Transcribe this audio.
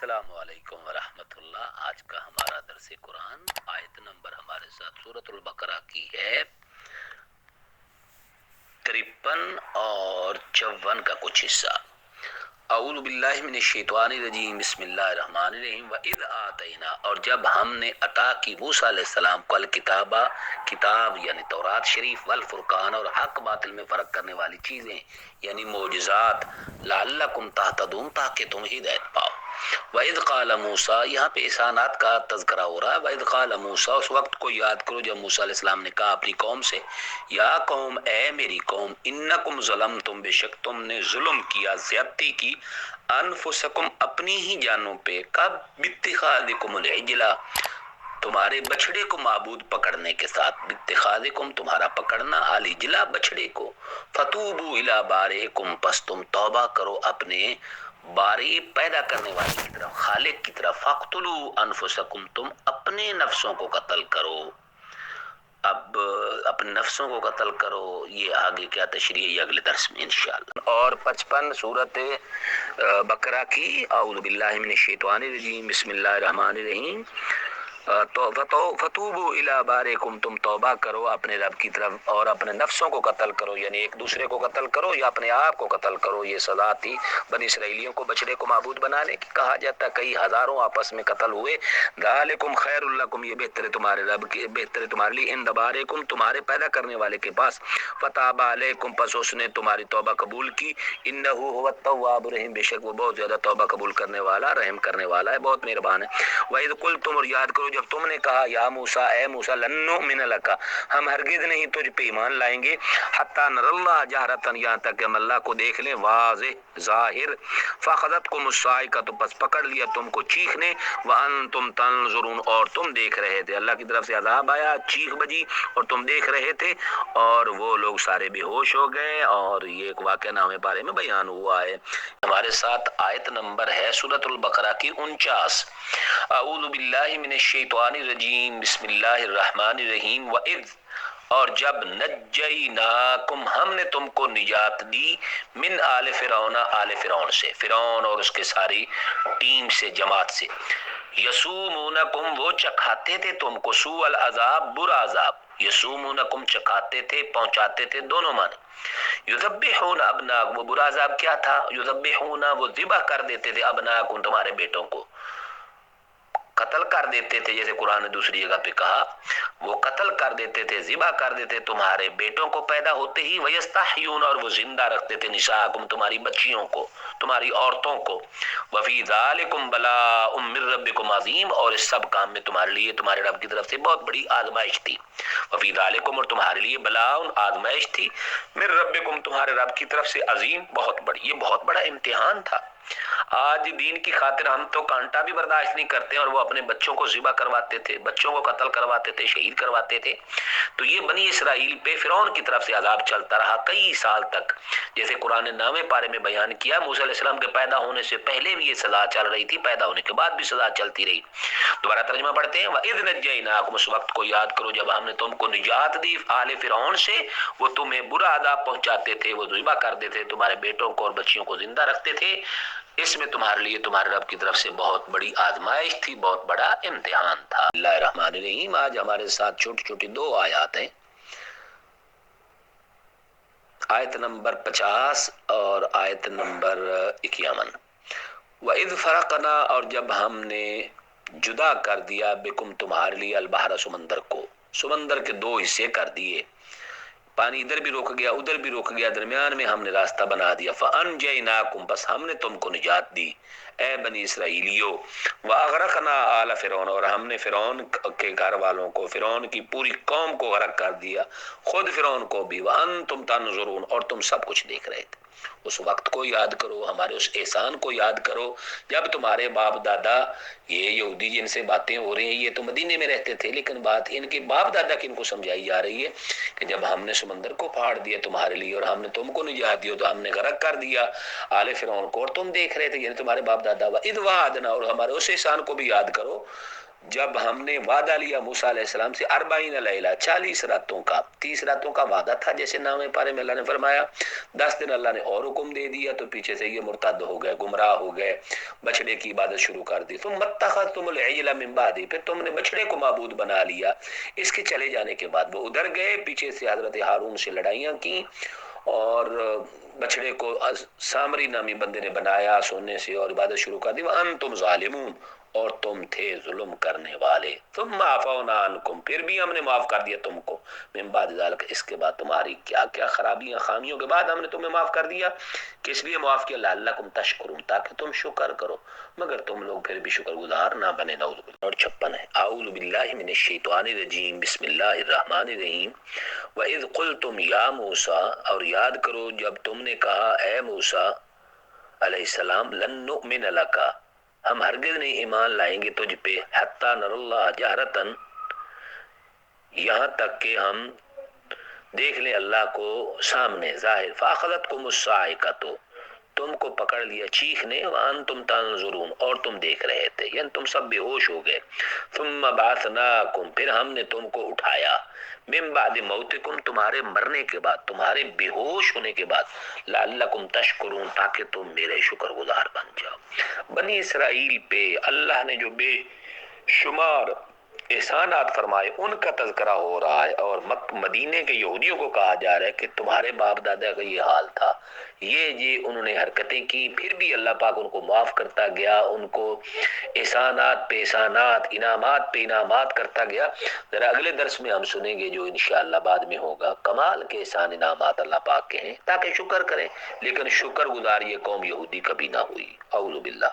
السلام علیکم ورحمۃ اللہ۔ آج کا ہمارا درس قرآن آیت نمبر ہمارے ساتھ سورۃ البقرہ کی ہے 53 اور 54 کا کچھ حصہ۔ اعوذ باللہ من الشیطان الرجیم، بسم اللہ الرحمن الرحیم۔ وَإِذْ آتَيْنَا، اور جب ہم نے عطا کی موسیٰ علیہ السلام کو الکتابہ، کتاب یعنی تورات شریف، والفرقان، اور حق باطل میں فرق کرنے والی چیزیں یعنی معجزات، لعلکم تہتدون، تاکہ تم ہدایت پاؤ۔ وَإِذْ قَالَ مُوسَىٰ، یہاں پہ احسانات کا تذکرہ ہو رہا ہے۔ وَإِذْ قَالَ مُوسَىٰ، اس وقت کو یاد کرو جب موسیٰ علیہ السلام نے کہا اپنی قوم سے، یا قوم، اے میری قوم، انکم ظلمتم، بے شک تم نے ظلم کیا، زیادتی کی، انفسکم، اپنی ہی جانوں پہ، کب، باتخاذکم العجلہ، تمہارے بچڑے کو معبود پکڑنے کے ساتھ، باتخاذکم، تمہارا پکڑنا، العجلہ، بچڑے کو، فتوبوا الی بارئکم، پس تم توبہ کرو اپنے باری پیدا کرنے والے کی طرف، خالق کی طرف، فاقتلوا انفسکم، تم اپنے نفسوں کو قتل کرو۔ اب اپنے نفسوں کو قتل کرو، یہ آگے کیا تشریح ہے اگلے درس میں انشاءاللہ۔ اور 55 سورت بقرہ کی، اعوذ باللہ من الشیطان الرجیم، بسم اللہ الرحمن الرحیم۔ فتوبوا الی بارئکم، تم توبہ کرو اپنے رب کی طرف اور اپنے نفسوں کو قتل کرو، یعنی ایک دوسرے کو قتل کرو یا اپنے آپ کو قتل کرو۔ یہ سزا تھی بنی اسرائیلیوں کو بچڑے کو معبود بنانے کی، کہا جاتا کئی ہزاروں آپس میں قتل ہوئے۔ ذالکم خیر لکم، یہ بہتر ہے تمہارے رب کے، بہتر ہے تمہارے لیے، عند بارئکم، تمہارے پیدا کرنے والے کے پاس، فتاب علیکم، پس اس نے تمہاری توبہ قبول کی، انہ هو التواب الرحیم، بے شک وہ بہت زیادہ توبہ قبول کرنے والا، رحم کرنے والا ہے، بہت مہربان ہے۔ وَإِذْ قُلْتُمْ، اور یاد کرو جب تم نے کہا، یا موسیٰ، اے موسیٰ، لن نؤمن لک، ہم ہرگز نہیں تجھ پہ ایمان لائیں گے، حتی نری اللہ جہرۃ، یہاں تک کہ ہم اللہ کو دیکھ لیں واضح ظاہر، فاخذتکم الصاعقۃ، تو پس پکڑ لیا تم کو چیخ نے، وانتم تنظرون، اور تم دیکھ رہے تھے، اللہ کی طرف سے عذاب آیا، چیخ بجی اور تم دیکھ رہے تھے، اور وہ لوگ سارے بے ہوش ہو گئے، اور یہ ایک واقعہ نامے بارے میں بیان ہوا ہے۔ ہمارے ساتھ آیت نمبر ہے سورۃ البقرہ کی 49۔ اعوذ باللہ من الشیطان الرجیم، بسم اللہ الرحمن الرحیم۔ وَإِذْ، اور جب، نجیناکم، ہم نے تم کو نجات دی، من آل فرعون، آل فرعون سے، فرعون اور اس کے ساری ٹیم سے، جماعت سے، یسومونکم، وہ چکھاتے تھے تم کو، سوء العذاب، برا عذاب، یسومونکم، چکھاتے تھے، پہنچاتے تھے، دونوں معنی۔ یذبحون ابناکم، وہ برا عذاب کیا تھا، یذبحون، وہ ذبح کر دیتے تھے، ابناکم، تمہارے بیٹوں کو، قتل کر دیتے تھے، جیسے قرآن نے دوسری جگہ پہ کہا، وہ قتل کر دیتے تھے، ذبح کر دیتے تمہارے بیٹوں کو پیدا ہوتے ہی، ویستحیون، اور وہ زندہ رکھتے تھے، نساءکم، تمہاری بچیوں کو، تمہاری عورتوں کو، وفی ذالکم بلاء من ربکم عظیم، اور اس سب کام میں تمہارے لیے تمہارے رب کی طرف سے بہت بڑی آزمائش تھی، وفی ذالکم، اور تمہارے لیے بلاء، آزمائش تھی، من ربکم، تمہارے رب کی طرف سے، عظیم، بہت بڑی، یہ بہت بڑا امتحان تھا۔ آج دین کی خاطر ہم تو کانٹا بھی برداشت نہیں کرتے، اور وہ اپنے بچوں کو ذبح کرواتے تھے، بچوں کو قتل کرواتے تھے، شہید کرواتے تھے۔ تو یہ بنی اسرائیل پہ فرعون کی طرف سے عذاب چلتا رہا کئی سال تک، جیسے قرآن نے نامے پارے میں بیان کیا، موسیٰ علیہ السلام کے پیدا ہونے سے پہلے بھی یہ سزا چل رہی تھی، پیدا ہونے کے بعد بھی سزا چلتی رہی۔ دوبارہ ترجمہ پڑھتے ہیں، وَإِذْ نَجَّيْنَاكُمْ، اس وقت کو یاد کرو جب ہم نے تم کو نجات دی آل فرعون سے، وہ تمہیں برا عذاب پہنچاتے تھے، وہ ذبح کر دیتے تھے، تمہارے بیٹوں کو اور بچیوں کو زندہ رکھتے تھے، اس میں تمہارے لیے تمہارے رب کی طرف سے بہت بڑی آزمائش تھی، بہت بڑا امتحان تھا۔ اللہ الرحمن الرحیم۔ آج ہمارے ساتھ چھوٹی چھوٹی دو آیات ہیں، آیت نمبر 50 اور آیت نمبر 51۔ وَإِذْ فَرَقْنَا، اور جب ہم نے جدا کر دیا، بکم، تمہارے لیے، البحر، سمندر کو، سمندر کے دو حصے کر دیے، پانی ادھر بھی رک گیا ادھر بھی رک گیا، درمیان میں ہم نے راستہ بنا دیا، فَأَنْجَيْنَاكُمْ، بس ہم نے تم کو نجات دی، اے بنی اسرائیلیو، وَأَغْرَقْنَا آلَ فِرْعَوْنَ، اور ہم نے فرعون کے گھر والوں کو، فرعون کی پوری قوم کو غرق کر دیا، خود فرعون کو بھی، وَأَنْتُمْ تَنْظُرُونَ، اور تم سب کچھ دیکھ رہے تھے۔ اس وقت کو یاد کرو، ہمارے اس احسان کو یاد کرو، جب تمہارے باپ دادا، یہ یہودی جن سے باتیں ہو رہی ہیں، یہ تو مدینے میں رہتے تھے، لیکن بات ان کے باپ دادا کی ان کو سمجھائی جا رہی ہے کہ جب ہم نے سمندر کو پھاڑ دیا تمہارے لیے، اور ہم نے تم کو نجات دی، تو ہم نے غرق کر دیا آل فرعون کو، اور تم دیکھ رہے تھے، یعنی تمہارے باپ دادا، وَإِذْ وَعَدْنَا، اور ہمارے اس احسان کو بھی یاد کرو، جب ہم نے وعدہ لیا موسیٰ علیہ السلام سے 40 لیلہ 40 راتوں کا، 30 راتوں کا وعدہ تھا جیسے نام پارے میں اللہ نے فرمایا، 10 دن اللہ نے اور حکم دے دیا تو پیچھے سے یہ مرتد ہو گئے، گمراہ ہو گئے، بچڑے کی عبادت شروع کر دی۔ ثم اتخذتم العجل من بعدہ، پھر تم نے بچڑے کو معبود بنا لیا اس کے چلے جانے کے بعد۔ وہ ادھر گئے، پیچھے سے حضرت ہارون سے لڑائیاں کی اور بچڑے کو سامری نامی بندے نے بنایا سونے سے اور عبادت شروع کر دی۔ وانتم ظالمون، اور تم تھے ظلم کرنے والے۔ ثم عفونا عنکم، پھر بھی ہم نے معاف کر دیا تم کو، من بعد ذلک، اس کے بعد تمہاری کیا کیا خرابیاں خامیوں کے بعد ہم نے تمہیں معاف کر دیا۔ کس لیے معاف کیا؟ لعلکم تشکرون، تاکہ تم شکر کرو، مگر تم لوگ پھر بھی شکر گزار نہ بنے۔ نعوذ باللہ۔ اور 56 ہے، اعوذ باللہ من الشیطان الرجیم، بسم اللہ الرحمن الرحیم۔ وَإِذْ قُلْتُمْ يَا مُوسَىٰ، اور یاد کرو جب تم نے کہا اے موسیٰ علیہ السلام، لن نؤمن لک، ہم ہرگز نہیں ایمان لائیں گے تجھ پہ، حتی نر اللہ جہرتن، یہاں تک کہ ہم دیکھ لیں اللہ کو سامنے ظاہر۔ فاخذتکم الصاعقۃ، تم کو پکڑ لیا چیخ نے، وانتم تنظرون، اور تم دیکھ رہے تھے، یعنی تم سب بے ہوش ہو گئے۔ ثم بعثناکم، پھر ہم نے تم کو اٹھایا، من بعد موتکم، تمہارے مرنے کے بعد، تمہارے بے ہوش ہونے کے بعد، لعلکم تشکرون، تاکہ تم میرے شکر گزار بن جاؤ۔ بنی اسرائیل پہ اللہ نے جو بے شمار احسانات فرمائے ان کا تذکرہ ہو رہا ہے، اور مدینے کے یہودیوں کو کہا جا رہا ہے کہ تمہارے باپ دادا کا یہ حال تھا، یہ انہوں نے حرکتیں کی، پھر بھی اللہ پاک ان کو معاف کرتا گیا، ان کو احسانات پہ احسانات، انعامات پہ انعامات کرتا گیا۔ ذرا اگلے درس میں ہم سنیں گے جو انشاءاللہ بعد میں ہوگا، کمال کے احسان انعامات اللہ پاک کے ہیں، تاکہ شکر کریں، لیکن شکر گزار یہ قوم یہودی کبھی نہ ہوئی۔ اعوذ باللہ۔